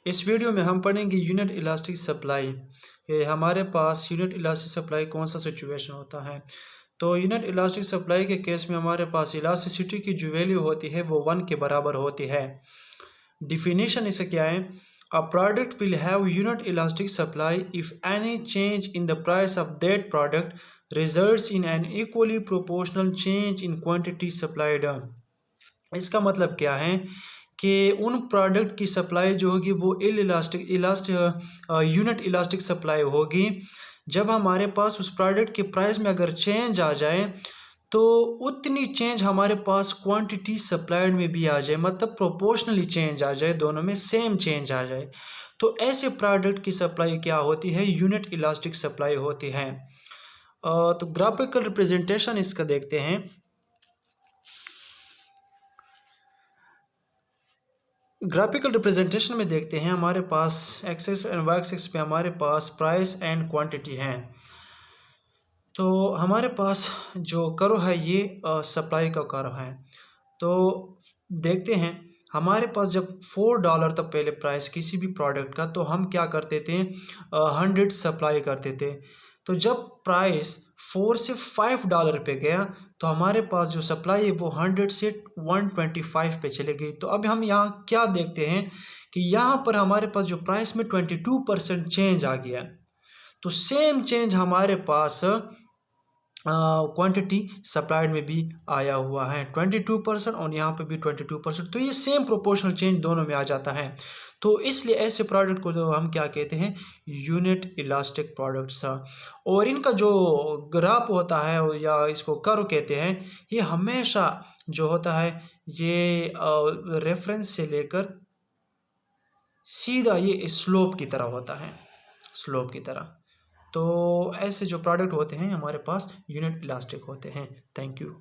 इस वीडियो में हम पढ़ेंगे यूनिट इलास्टिक सप्लाई। ये हमारे पास यूनिट इलास्टिक सप्लाई कौन सा सिचुएशन होता है। तो यूनिट इलास्टिक सप्लाई के केस में हमारे पास इलास्टिसिटी की जो वैल्यू होती है वो 1 के बराबर होती है। डिफिनीशन इससे क्या है? A product will have unit elastic supply if any change in the price of that product results in an equally proportional change in quantity supplied. इसका मतलब क्या है कि उन प्रोडक्ट की सप्लाई जो होगी वो यूनिट इलास्टिक सप्लाई होगी जब हमारे पास उस प्रोडक्ट के प्राइस में अगर चेंज आ जाए तो उतनी चेंज हमारे पास क्वांटिटी सप्लाइड में भी आ जाए, मतलब प्रोपोर्शनली चेंज आ जाए, दोनों में सेम चेंज आ जाए। तो ऐसे प्रोडक्ट की सप्लाई क्या होती है? यूनिट इलास्टिक सप्लाई होती है। तो ग्राफिकल रिप्रेजेंटेशन इसका देखते हैं। ग्राफिकल रिप्रेजेंटेशन में देखते हैं हमारे पास एक्सेस एंड वाई एक्सिस पे हमारे पास प्राइस एंड क्वांटिटी हैं। तो हमारे पास जो कर्व है ये सप्लाई का कर्व है। तो देखते हैं हमारे पास जब $4 तक पहले प्राइस किसी भी प्रोडक्ट का, तो हम क्या करते थे, 100 सप्लाई करते थे। तो जब प्राइस 4 से $5 पे गया तो हमारे पास जो सप्लाई है वो 100 से 125 पे चले गई। तो अब हम यहाँ क्या देखते हैं कि यहाँ पर हमारे पास जो प्राइस में 22% चेंज आ गया। तो सेम चेंज हमारे पास क्वांटिटी सप्लाइड में भी आया हुआ है 22% और यहाँ पे भी 22%। तो ये सेम प्रोपोर्शनल चेंज दोनों में आ जाता है। तो इसलिए ऐसे प्रोडक्ट को जो हम क्या कहते हैं, यूनिट इलास्टिक प्रोडक्ट्स। और इनका जो ग्राफ होता है या इसको कर्व कहते हैं, ये हमेशा जो होता है ये रेफरेंस से लेकर सीधा ये स्लोप की तरह होता है, स्लोप की तरह। तो ऐसे जो प्रोडक्ट होते हैं हमारे पास यूनिट इलास्टिक होते हैं। Thank you.